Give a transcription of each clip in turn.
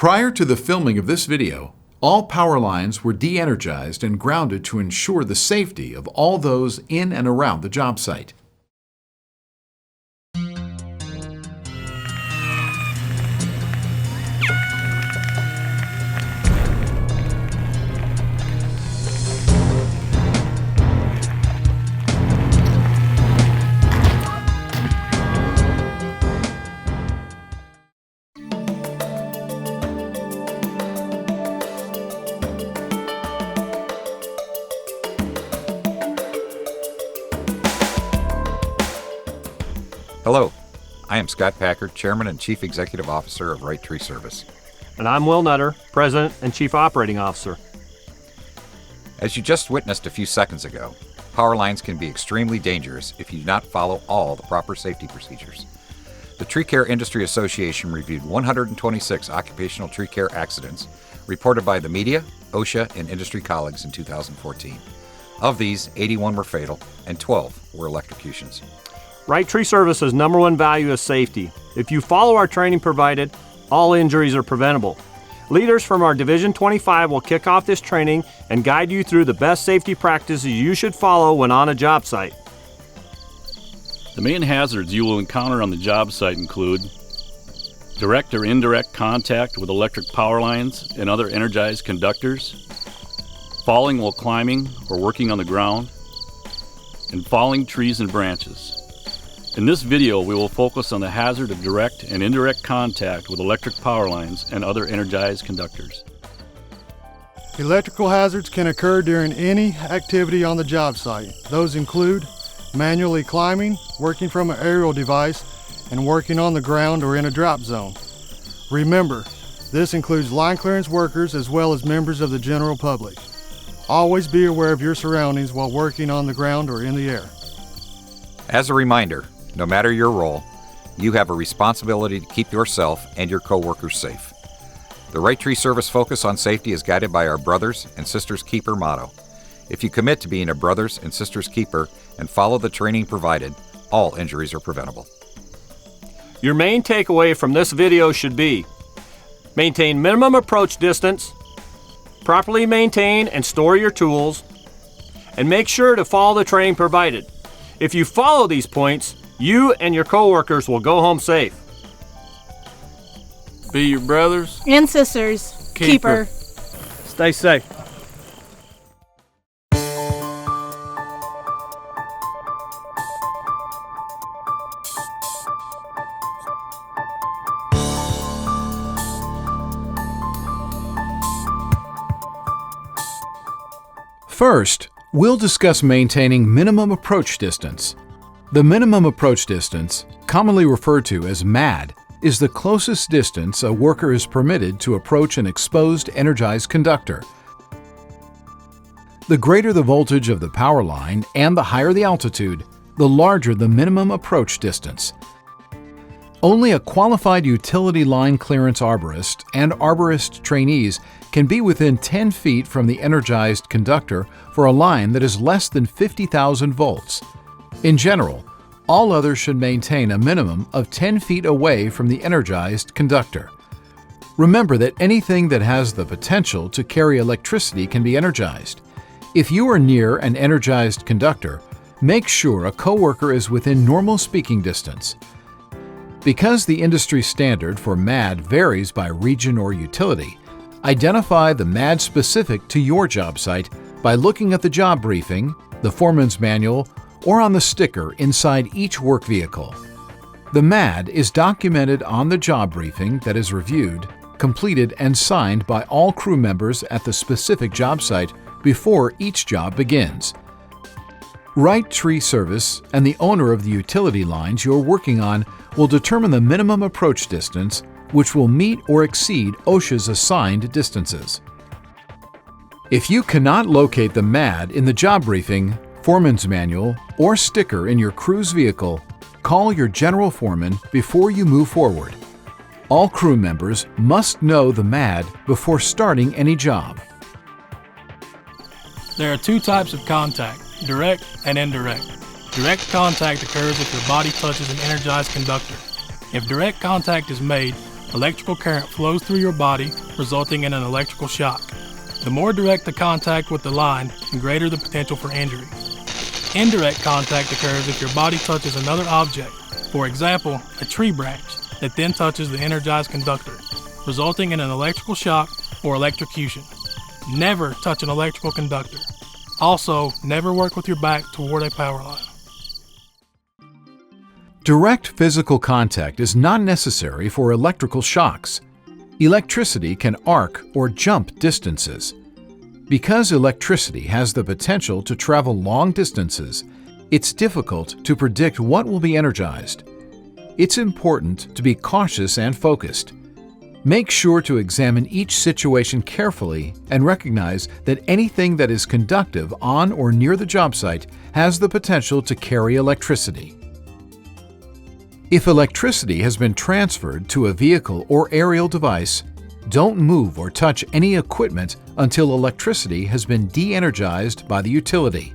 Prior to the filming of this video, all power lines were de-energized and grounded to ensure the safety of all those in and around the job site. Hello, I am Scott Packard, Chairman and Chief Executive Officer of Wright Tree Service. And I'm Will Nutter, President and Chief Operating Officer. As you just witnessed a few seconds ago, power lines can be extremely dangerous if you do not follow all the proper safety procedures. The Tree Care Industry Association reviewed 126 occupational tree care accidents reported by the media, OSHA, and industry colleagues in 2014. Of these, 81 were fatal and 12 were electrocutions. Wright Tree Service's number one value is safety. If you follow our training provided, all injuries are preventable. Leaders from our Division 25 will kick off this training and guide you through the best safety practices you should follow when on a job site. The main hazards you will encounter on the job site include direct or indirect contact with electric power lines and other energized conductors, falling while climbing or working on the ground, and falling trees and branches. In this video, we will focus on the hazard of direct and indirect contact with electric power lines and other energized conductors. Electrical hazards can occur during any activity on the job site. Those include manually climbing, working from an aerial device, and working on the ground or in a drop zone. Remember, this includes line clearance workers as well as members of the general public. Always be aware of your surroundings while working on the ground or in the air. As a reminder, no matter your role, you have a responsibility to keep yourself and your coworkers safe. The Wright Tree Service focus on safety is guided by our Brothers and Sisters Keeper motto. If you commit to being a Brothers and Sisters Keeper and follow the training provided, all injuries are preventable. Your main takeaway from this video should be: maintain minimum approach distance, properly maintain and store your tools, and make sure to follow the training provided. If you follow these points, you and your coworkers will go home safe. Be your brothers and sisters keeper. Stay safe. First, we'll discuss maintaining minimum approach distance. The minimum approach distance, commonly referred to as MAD, is the closest distance a worker is permitted to approach an exposed energized conductor. The greater the voltage of the power line and the higher the altitude, the larger the minimum approach distance. Only a qualified utility line clearance arborist and arborist trainees can be within 10 feet from the energized conductor for a line that is less than 50,000 volts. In general, all others should maintain a minimum of 10 feet away from the energized conductor. Remember that anything that has the potential to carry electricity can be energized. If you are near an energized conductor, make sure a coworker is within normal speaking distance. Because the industry standard for MAD varies by region or utility, identify the MAD specific to your job site by looking at the job briefing, the foreman's manual, or on the sticker inside each work vehicle. The MAD is documented on the job briefing that is reviewed, completed, and signed by all crew members at the specific job site before each job begins. Wright Tree Service and the owner of the utility lines you're working on will determine the minimum approach distance, which will meet or exceed OSHA's assigned distances. If you cannot locate the MAD in the job briefing, foreman's manual, or sticker in your crew's vehicle, call your general foreman before you move forward. All crew members must know the MAD before starting any job. There are two types of contact, direct and indirect. Direct contact occurs if your body touches an energized conductor. If direct contact is made, electrical current flows through your body, resulting in an electrical shock. The more direct the contact with the line, the greater the potential for injury. Indirect contact occurs if your body touches another object, for example, a tree branch, that then touches the energized conductor, resulting in an electrical shock or electrocution. Never touch an electrical conductor. Also, never work with your back toward a power line. Direct physical contact is not necessary for electrical shocks. Electricity can arc or jump distances. Because electricity has the potential to travel long distances, it's difficult to predict what will be energized. It's important to be cautious and focused. Make sure to examine each situation carefully and recognize that anything that is conductive on or near the job site has the potential to carry electricity. If electricity has been transferred to a vehicle or aerial device, don't move or touch any equipment until electricity has been de-energized by the utility.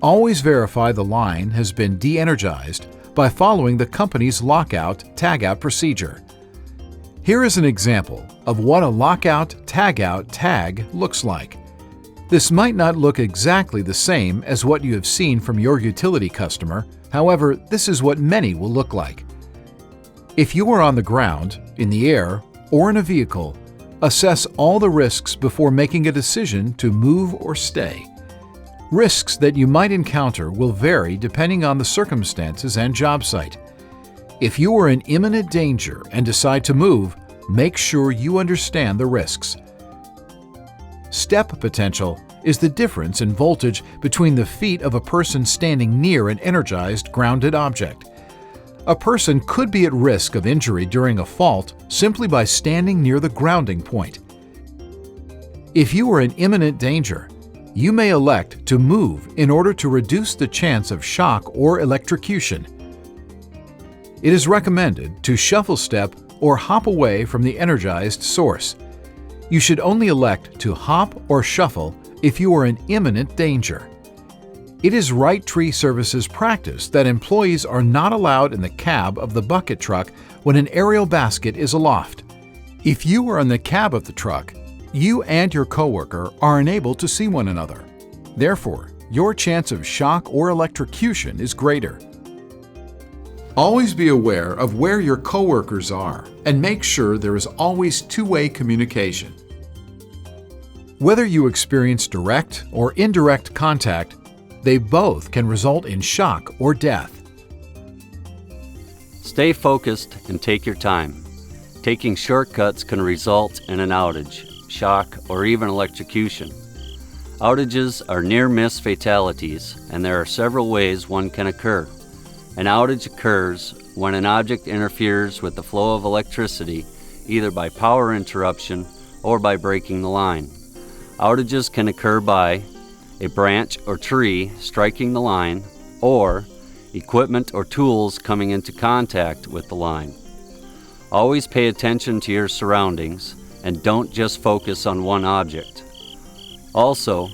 Always verify the line has been de-energized by following the company's lockout/tagout procedure. Here is an example of what a lockout/tagout tag looks like. This might not look exactly the same as what you have seen from your utility customer. However, this is what many will look like. If you are on the ground, in the air, or in a vehicle, assess all the risks before making a decision to move or stay. Risks that you might encounter will vary depending on the circumstances and job site. If you are in imminent danger and decide to move, make sure you understand the risks. Step potential is the difference in voltage between the feet of a person standing near an energized, grounded object. A person could be at risk of injury during a fault simply by standing near the grounding point. If you are in imminent danger, you may elect to move in order to reduce the chance of shock or electrocution. It is recommended to shuffle step or hop away from the energized source. You should only elect to hop or shuffle if you are in imminent danger. It is Wright Tree Services practice that employees are not allowed in the cab of the bucket truck when an aerial basket is aloft. If you are in the cab of the truck, you and your coworker are unable to see one another. Therefore, your chance of shock or electrocution is greater. Always be aware of where your coworkers are and make sure there is always two-way communication. Whether you experience direct or indirect contact, they both can result in shock or death. Stay focused and take your time. Taking shortcuts can result in an outage, shock, or even electrocution. Outages are near-miss fatalities, and there are several ways one can occur. An outage occurs when an object interferes with the flow of electricity, either by power interruption or by breaking the line. Outages can occur by a branch or tree striking the line, or equipment or tools coming into contact with the line. Always pay attention to your surroundings and don't just focus on one object. Also,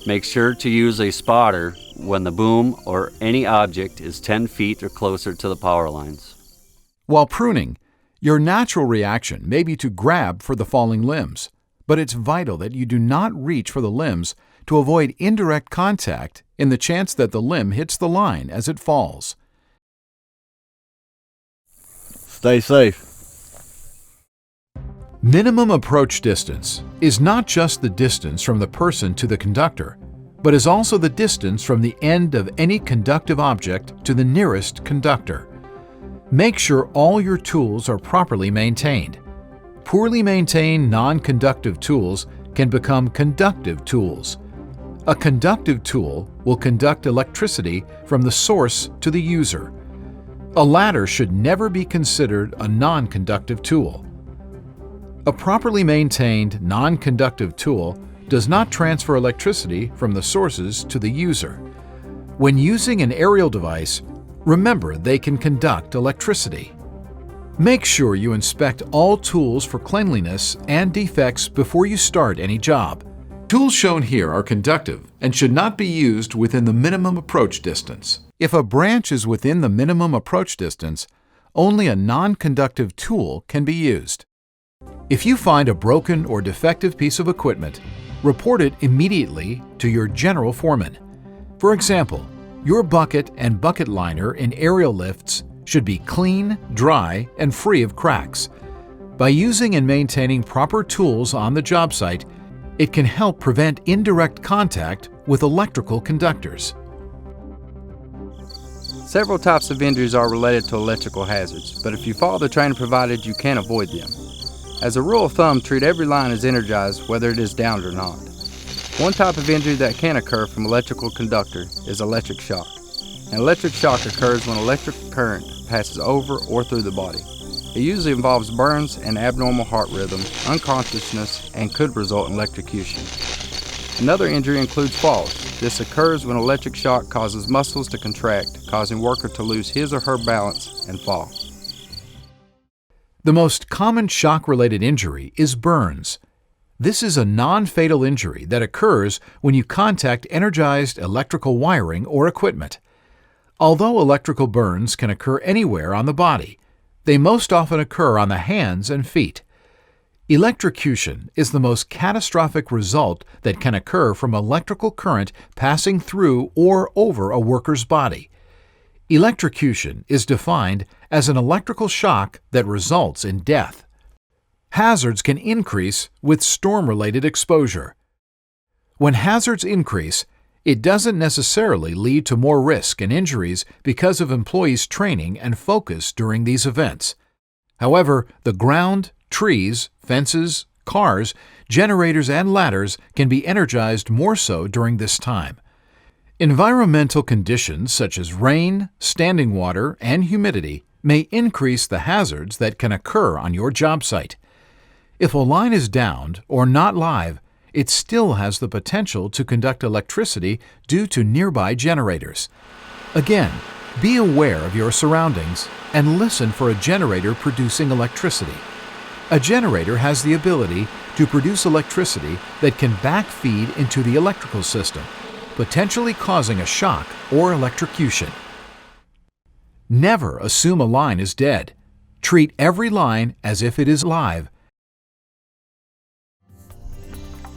make sure to use a spotter when the boom or any object is 10 feet or closer to the power lines. While pruning, your natural reaction may be to grab for the falling limbs, but it's vital that you do not reach for the limbs to avoid indirect contact in the chance that the limb hits the line as it falls. Stay safe. Minimum approach distance is not just the distance from the person to the conductor, but is also the distance from the end of any conductive object to the nearest conductor. Make sure all your tools are properly maintained. Poorly maintained non-conductive tools can become conductive tools. A conductive tool will conduct electricity from the source to the user. A ladder should never be considered a non-conductive tool. A properly maintained non-conductive tool does not transfer electricity from the sources to the user. When using an aerial device, remember they can conduct electricity. Make sure you inspect all tools for cleanliness and defects before you start any job. Tools shown here are conductive and should not be used within the minimum approach distance. If a branch is within the minimum approach distance, only a non-conductive tool can be used. If you find a broken or defective piece of equipment, report it immediately to your general foreman. For example, your bucket and bucket liner in aerial lifts should be clean, dry, and free of cracks. By using and maintaining proper tools on the job site, it can help prevent indirect contact with electrical conductors. Several types of injuries are related to electrical hazards, but if you follow the training provided, you can avoid them. As a rule of thumb, treat every line as energized, whether it is downed or not. One type of injury that can occur from electrical conductor is electric shock. An electric shock occurs when electric current passes over or through the body. It usually involves burns and abnormal heart rhythm, unconsciousness, and could result in electrocution. Another injury includes falls. This occurs when electric shock causes muscles to contract, causing worker to lose his or her balance and fall. The most common shock-related injury is burns. This is a non-fatal injury that occurs when you contact energized electrical wiring or equipment. Although electrical burns can occur anywhere on the body, they most often occur on the hands and feet. Electrocution is the most catastrophic result that can occur from electrical current passing through or over a worker's body. Electrocution is defined as an electrical shock that results in death. Hazards can increase with storm-related exposure. When hazards increase, it doesn't necessarily lead to more risk and injuries because of employees' training and focus during these events. However, the ground, trees, fences, cars, generators, and ladders can be energized more so during this time. Environmental conditions such as rain, standing water, and humidity may increase the hazards that can occur on your job site. If a line is downed or not live, it still has the potential to conduct electricity due to nearby generators. Again, be aware of your surroundings and listen for a generator producing electricity. A generator has the ability to produce electricity that can backfeed into the electrical system, potentially causing a shock or electrocution. Never assume a line is dead. Treat every line as if it is live.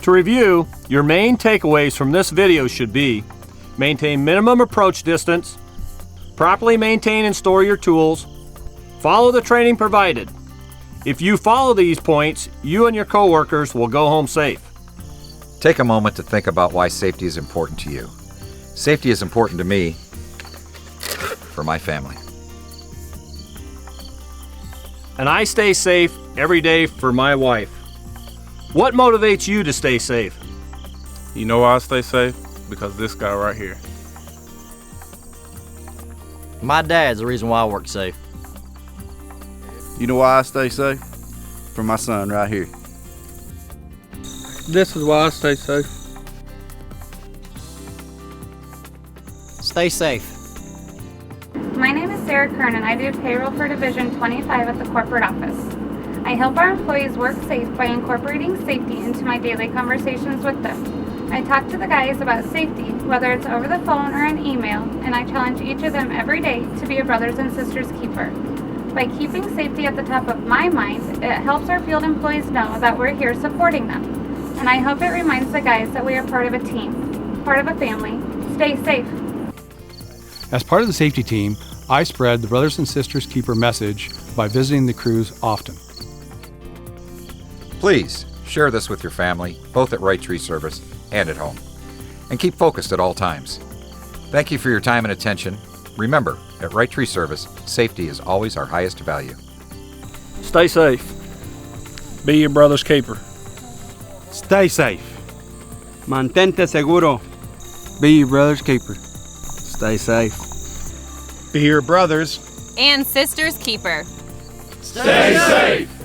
To review, your main takeaways from this video should be: maintain minimum approach distance, properly maintain and store your tools, follow the training provided. If you follow these points, you and your coworkers will go home safe. Take a moment to think about why safety is important to you. Safety is important to me, for my family. And I stay safe every day for my wife. What motivates you to stay safe? You know why I stay safe? Because this guy right here. My dad's the reason why I work safe. You know why I stay safe? For my son right here. This is why I stay safe. Stay safe. My name is Sarah Kern and I do payroll for Division 25 at the corporate office. I help our employees work safe by incorporating safety into my daily conversations with them. I talk to the guys about safety, whether it's over the phone or an email, and I challenge each of them every day to be a brothers and sisters keeper. By keeping safety at the top of my mind, it helps our field employees know that we're here supporting them. And I hope it reminds the guys that we are part of a team, part of a family. Stay safe. As part of the safety team, I spread the Brothers and Sisters Keeper message by visiting the crews often. Please share this with your family, both at Wright Tree Service and at home. And keep focused at all times. Thank you for your time and attention. Remember, at Wright Tree Service, safety is always our highest value. Stay safe. Be your brother's keeper. Stay safe. Mantente seguro. Be your brother's keeper. Stay safe. Be your brother's and sister's keeper. Stay safe.